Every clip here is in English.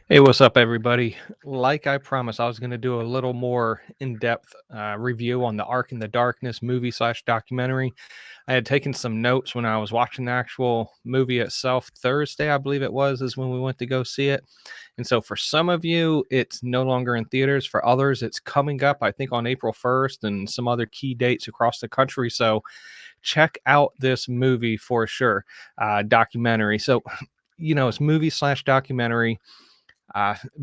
Hey, what's up, everybody? Like I promised, I was going to do a little more in-depth review on the Ark in the Darkness movie slash documentary. I had taken some notes when I was watching the actual movie itself. Thursday, I believe it was, is when we went to go see it. And so for some of you, it's no longer in theaters. For others, it's coming up, I think, on April 1st and some other key dates across the country. So check out this movie for sure, documentary. So, it's movie slash documentary.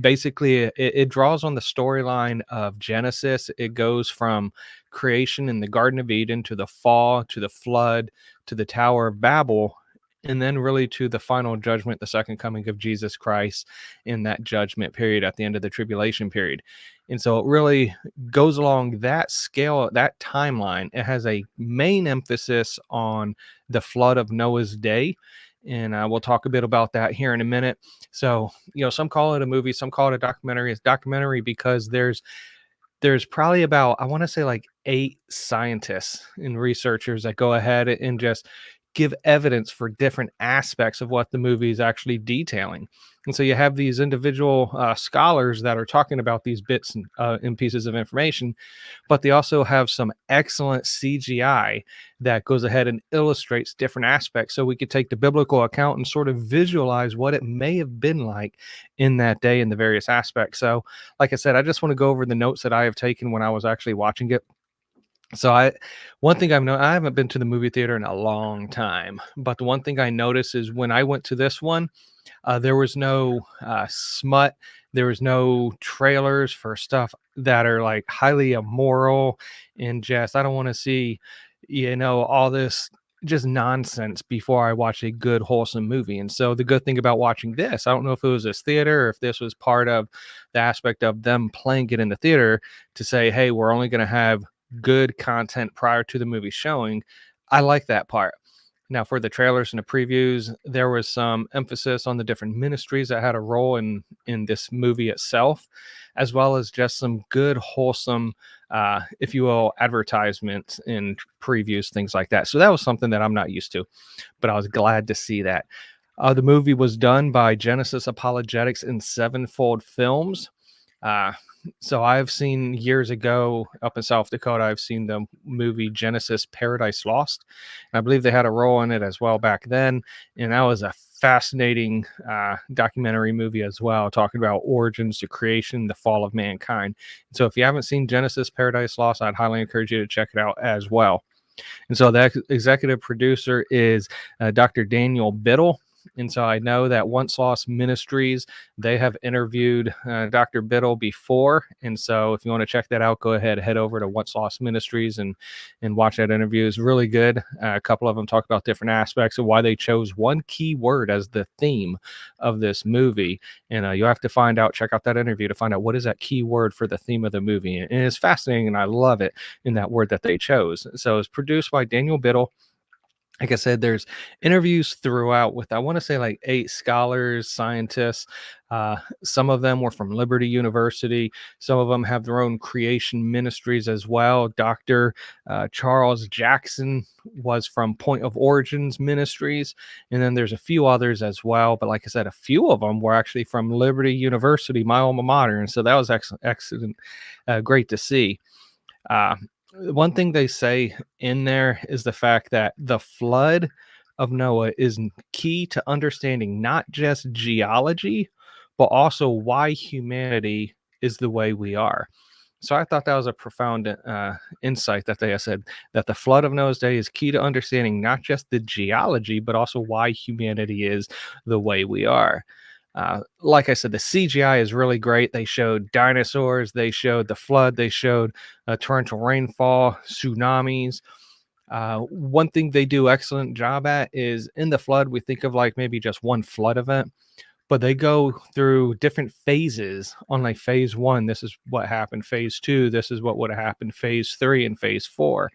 Basically, it draws on the storyline of Genesis. It goes from creation in the Garden of Eden to the fall, to the flood, to the Tower of Babel, and then really to the final judgment, the second coming of Jesus Christ in that judgment period at the end of the tribulation period. And so it really goes along that scale, that timeline. It has a main emphasis on the flood of Noah's day. And we'll talk a bit about that here in a minute. So, some call it a movie, some call it a documentary. It's documentary because there's probably about, I want to say, like 8 scientists and researchers that go ahead and just give evidence for different aspects of what the movie is actually detailing. And so you have these individual scholars that are talking about these bits and pieces of information, but they also have some excellent CGI that goes ahead and illustrates different aspects. So we could take the biblical account and sort of visualize what it may have been like in that day in the various aspects. So, like I said, I just want to go over the notes that I have taken when I was actually watching it. So one thing I've known, I haven't been to the movie theater in a long time, but the one thing I noticed is when I went to this one, there was no smut. There was no trailers for stuff that are like highly immoral and just, I don't want to see, all this just nonsense before I watch a good, wholesome movie. And so the good thing about watching this, I don't know if it was this theater or if this was part of the aspect of them playing it in the theater to say, hey, we're only going to have good content prior to the movie showing. I like that part. Now, for the trailers and the previews, there was some emphasis on the different ministries that had a role in this movie itself, as well as just some good, wholesome, if you will, advertisements and previews, things like that. So that was something that I'm not used to, but I was glad to see that. The movie was done by Genesis Apologetics in Sevenfold Films. Uh, so I've seen years ago up in South Dakota, I've seen the movie Genesis Paradise Lost. And I believe they had a role in it as well back then. And that was a fascinating documentary movie as well, talking about origins to creation, the fall of mankind. So if you haven't seen Genesis Paradise Lost, I'd highly encourage you to check it out as well. And so the executive producer is Dr. Daniel Biddle. And so I know that Once Lost Ministries, they have interviewed Dr. Biddle before. And so if you want to check that out, go ahead, head over to Once Lost Ministries and watch that interview. It's really good. A couple of them talk about different aspects of why they chose one key word as the theme of this movie. And you'll have to find out, check out that interview to find out what is that key word for the theme of the movie. And it's fascinating and I love it in that word that they chose. So it's produced by Daniel Biddle. Like I said, there's interviews throughout with, I want to say, like 8 scholars, scientists. Some of them were from Liberty University. Some of them have their own creation ministries as well. Dr. Charles Jackson was from Point of Origins Ministries. And then there's a few others as well. But like I said, a few of them were actually from Liberty University, my alma mater. And so that was excellent, great to see. Uh, One thing they say in there is the fact that the flood of Noah is key to understanding not just geology, but also why humanity is the way we are. So I thought that was a profound insight that they said that the flood of Noah's day is key to understanding not just the geology, but also why humanity is the way we are. Like I said, the CGI is really great. They showed dinosaurs, they showed the flood, they showed torrential rainfall, tsunamis. One thing they do excellent job at is in the flood, we think of like maybe just one flood event, but they go through different phases on like phase 1. This is what happened. Phase 2, this is what would have happened. Phase 3 and phase 4.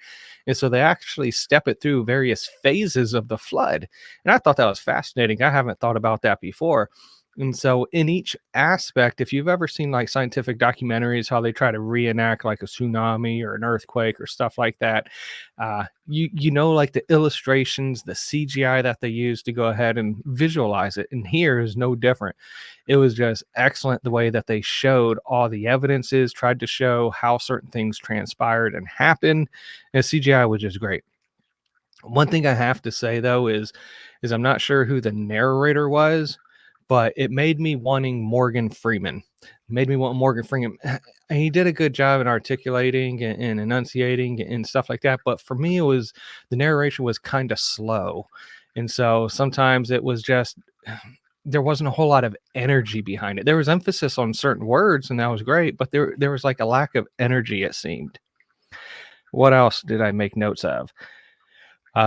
And so they actually step it through various phases of the flood. And I thought that was fascinating. I haven't thought about that before. And so in each aspect, if you've ever seen like scientific documentaries, how they try to reenact like a tsunami or an earthquake or stuff like that, you know, like the illustrations, the CGI that they use to go ahead and visualize it. And here is no different. It was just excellent the way that they showed all the evidences, tried to show how certain things transpired and happened. And CGI was just great. One thing I have to say though is I'm not sure who the narrator was, but it made me wanting Morgan Freeman. It made me want Morgan Freeman. And he did a good job in articulating and enunciating and stuff like that. But for me, it was the narration was kind of slow. And so sometimes it was just there wasn't a whole lot of energy behind it. There was emphasis on certain words, and that was great, but there was like a lack of energy, it seemed. What else did I make notes of?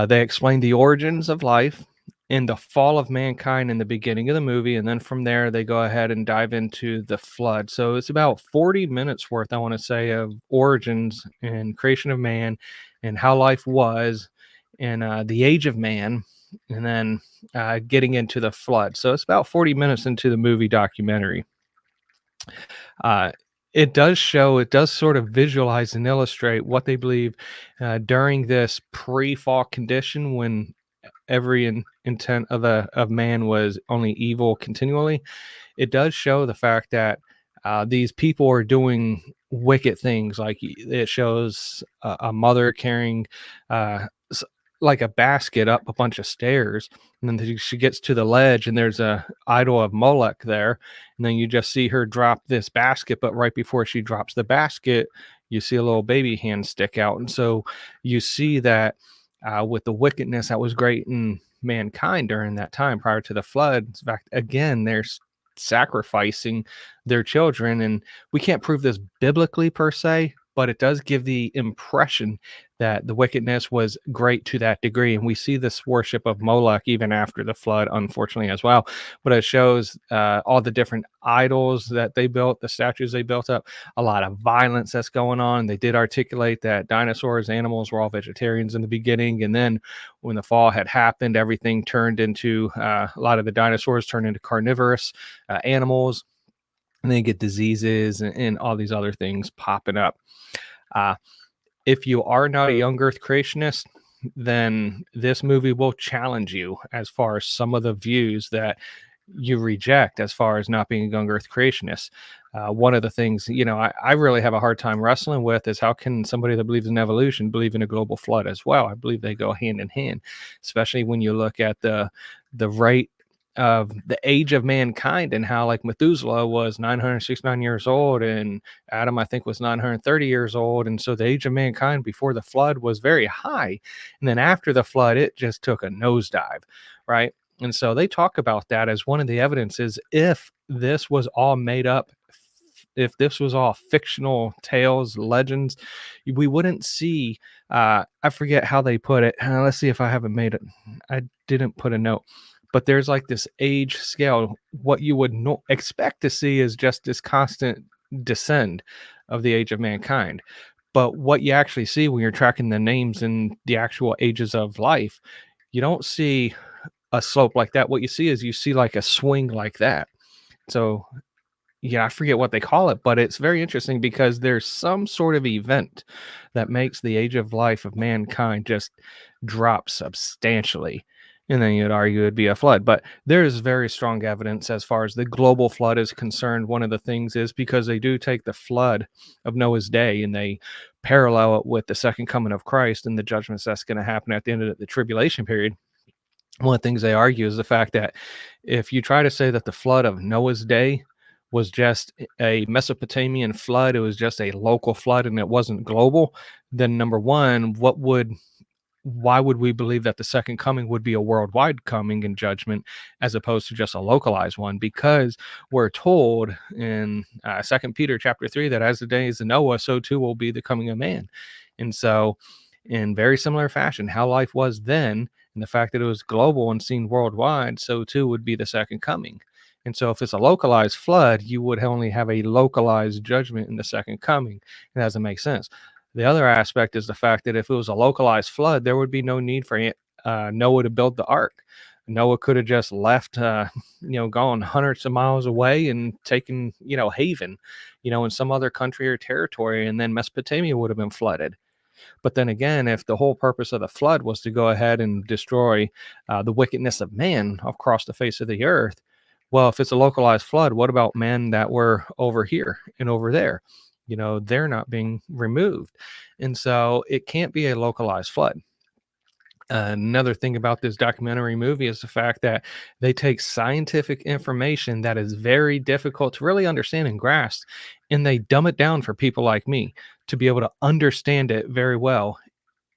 They explain the origins of life and the fall of mankind in the beginning of the movie. And then from there, they go ahead and dive into the flood. So it's about 40 minutes worth, I want to say, of origins and creation of man and how life was and the age of man. And then getting into the flood. So it's about 40 minutes into the movie documentary. Uh, it does show, it does sort of visualize and illustrate what they believe during this pre-fall condition when every intent of man was only evil continually. It does show the fact that these people are doing wicked things. Like it shows a mother carrying uh, s- like a basket up a bunch of stairs, and then she gets to the ledge, and there's a idol of Moloch there, and then you just see her drop this basket. But right before she drops the basket, you see a little baby hand stick out, and so you see that with the wickedness that was great in mankind during that time prior to the flood. In fact, again, they're sacrificing their children. And we can't prove this biblically per se, but it does give the impression that the wickedness was great to that degree. And we see this worship of Moloch even after the flood, unfortunately, as well. But it shows all the different idols that they built, the statues they built up, a lot of violence that's going on. They did articulate that dinosaurs, animals were all vegetarians in the beginning. And then when the fall had happened, everything turned into a lot of the dinosaurs turned into carnivorous animals. And then you get diseases and all these other things popping up. Uh, if you are not a young earth creationist, then this movie will challenge you as far as some of the views that you reject as far as not being a young earth creationist. One of the things, you know, I really have a hard time wrestling with is how can somebody that believes in evolution believe in a global flood as well? I believe they go hand in hand, especially when you look at the rate of the age of mankind and how like Methuselah was 969 years old and Adam I think was 930 years old, and so the age of mankind before the flood was very high, and then after the flood it just took a nosedive, right? And so they talk about that as one of the evidences. If this was all made up, if this was all fictional tales, legends, we wouldn't see. I forget how they put it. Let's see if I haven't made it. I didn't put a note, but there's like this age scale. What you would expect to see is just this constant descend of the age of mankind. But what you actually see when you're tracking the names and the actual ages of life, you don't see a slope like that. What you see is you see like a swing like that. So yeah, I forget what they call it, but it's very interesting because there's some sort of event that makes the age of life of mankind just drop substantially. And then you'd argue it'd be a flood. But there's very strong evidence as far as the global flood is concerned. One of the things is because they do take the flood of Noah's day and they parallel it with the second coming of Christ and the judgments that's going to happen at the end of the tribulation period. One of the things they argue is the fact that if you try to say that the flood of Noah's day was just a Mesopotamian flood, it was just a local flood and it wasn't global, then number one, why would we believe that the second coming would be a worldwide coming and judgment as opposed to just a localized one? Because we're told in Second Peter chapter 3 that as the days of Noah, so too will be the coming of man. And so in very similar fashion, how life was then and the fact that it was global and seen worldwide, so too would be the second coming. And so if it's a localized flood, you would only have a localized judgment in the second coming. It doesn't make sense. The other aspect is the fact that if it was a localized flood, there would be no need for Noah to build the ark. Noah could have just left, gone hundreds of miles away and taken, haven, in some other country or territory, and then Mesopotamia would have been flooded. But then again, if the whole purpose of the flood was to go ahead and destroy the wickedness of man across the face of the earth, well, if it's a localized flood, what about men that were over here and over there? They're not being removed. And so it can't be a localized flood. Another thing about this documentary movie is the fact that they take scientific information that is very difficult to really understand and grasp, and they dumb it down for people like me to be able to understand it very well.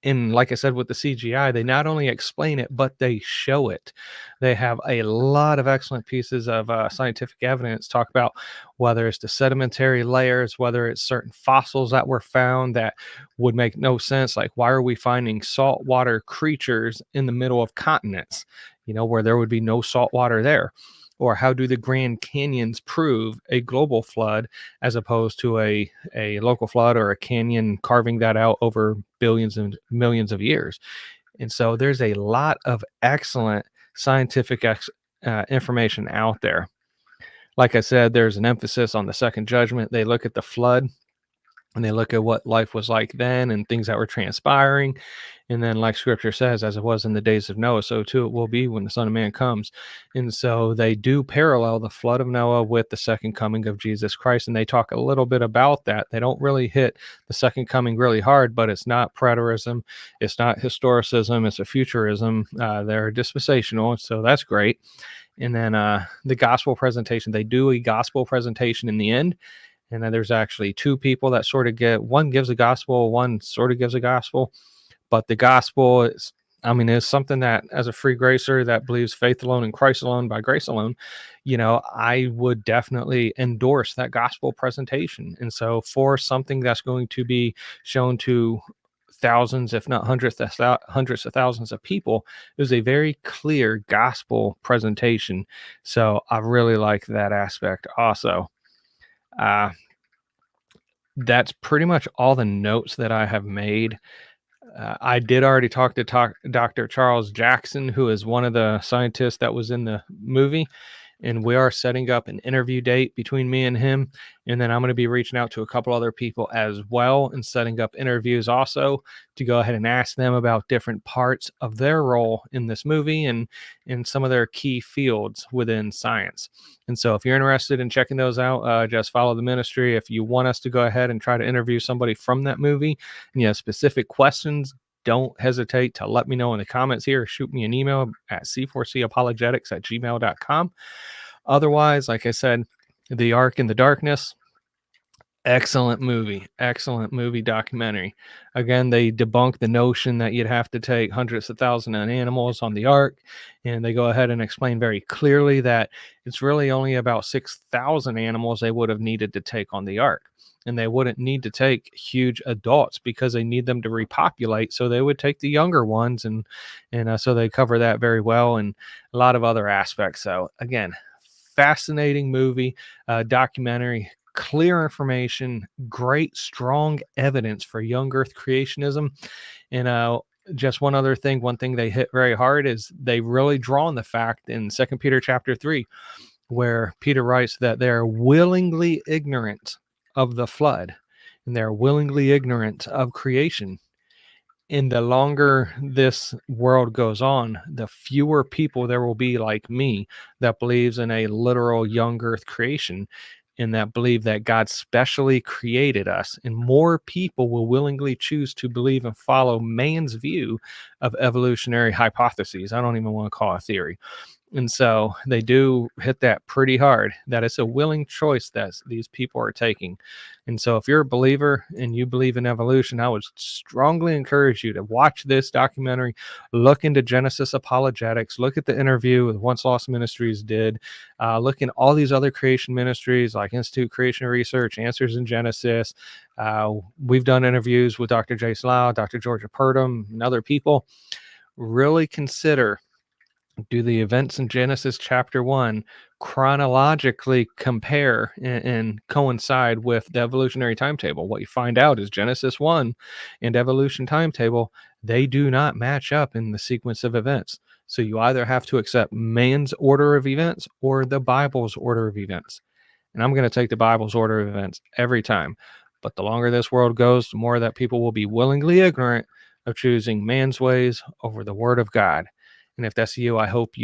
And like I said, with the CGI, they not only explain it, but they show it. They have a lot of excellent pieces of scientific evidence talk about whether it's the sedimentary layers, whether it's certain fossils that were found that would make no sense. Like, why are we finding saltwater creatures in the middle of continents, where there would be no salt water there? Or how do the Grand Canyons prove a global flood as opposed to a local flood or a canyon carving that out over billions and millions of years? And so there's a lot of excellent scientific information out there. Like I said, there's an emphasis on the second judgment. They look at the flood and they look at what life was like then and things that were transpiring. And then, like scripture says, as it was in the days of Noah, so too it will be when the Son of Man comes. And so they do parallel the flood of Noah with the second coming of Jesus Christ. And they talk a little bit about that. They don't really hit the second coming really hard, but it's not preterism. It's not historicism. It's a futurism. They're dispensational. So that's great. And then the gospel presentation, they do a gospel presentation in the end. And then there's actually two people that sort of one gives a gospel, one sort of gives a gospel. But the gospel is something that, as a free gracer that believes faith alone in Christ alone by grace alone, I would definitely endorse that gospel presentation. And so for something that's going to be shown to thousands, if not hundreds of thousands of people, it was a very clear gospel presentation. So I really like that aspect also. Uh, that's pretty much all the notes that I have made. I did already talk to Dr. Charles Jackson, who is one of the scientists that was in the movie. And we are setting up an interview date between me and him. And then I'm going to be reaching out to a couple other people as well and setting up interviews also to go ahead and ask them about different parts of their role in this movie and in some of their key fields within science. And so if you're interested in checking those out, just follow the ministry. If you want us to go ahead and try to interview somebody from that movie and you have specific questions, don't hesitate to let me know in the comments here. Shoot me an email at c4capologetics@gmail.com. Otherwise, like I said, The Ark in the Darkness, excellent movie documentary. Again, they debunk the notion that you'd have to take hundreds of thousands of animals on the ark, and they go ahead and explain very clearly that it's really only about 6,000 animals they would have needed to take on the ark. And they wouldn't need to take huge adults because they need them to repopulate. So they would take the younger ones, and so they cover that very well, and a lot of other aspects. So again, fascinating movie, documentary, clear information, great, strong evidence for young Earth creationism. And just one other thing, one thing they hit very hard is they really draw on the fact in 2 Peter chapter 3, where Peter writes that they're willingly ignorant of the flood and they're willingly ignorant of creation. And the longer this world goes on, the fewer people there will be like me that believes in a literal young earth creation and that believe that God specially created us. And more people will willingly choose to believe and follow man's view of evolutionary hypotheses. I don't even want to call it a theory. And so they do hit that pretty hard, that it's a willing choice that these people are taking. And so if you're a believer and you believe in evolution, I would strongly encourage you to watch this documentary, look into Genesis Apologetics, look at the interview with Once Lost Ministries did, look in all these other creation ministries like Institute Creation Research, Answers in Genesis. We've done interviews with Dr. Jace Lau, Dr. Georgia Purdom, and other people. Really consider, do the events in Genesis chapter 1 chronologically compare and coincide with the evolutionary timetable? What you find out is Genesis 1 and evolution timetable, they do not match up in the sequence of events. So you either have to accept man's order of events or the Bible's order of events. And I'm going to take the Bible's order of events every time. But the longer this world goes, the more that people will be willingly ignorant of choosing man's ways over the word of God. And if that's you, I hope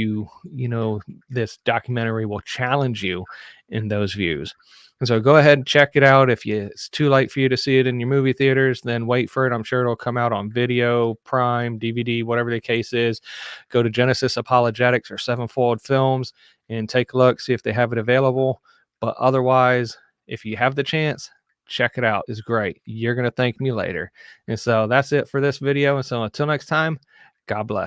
this documentary will challenge you in those views. And so go ahead and check it out. If it's too late for you to see it in your movie theaters, then wait for it. I'm sure it'll come out on video, Prime, DVD, whatever the case is. Go to Genesis Apologetics or Sevenfold Films and take a look, see if they have it available. But otherwise, if you have the chance, check it out. It's great. You're going to thank me later. And so that's it for this video. And so until next time, God bless.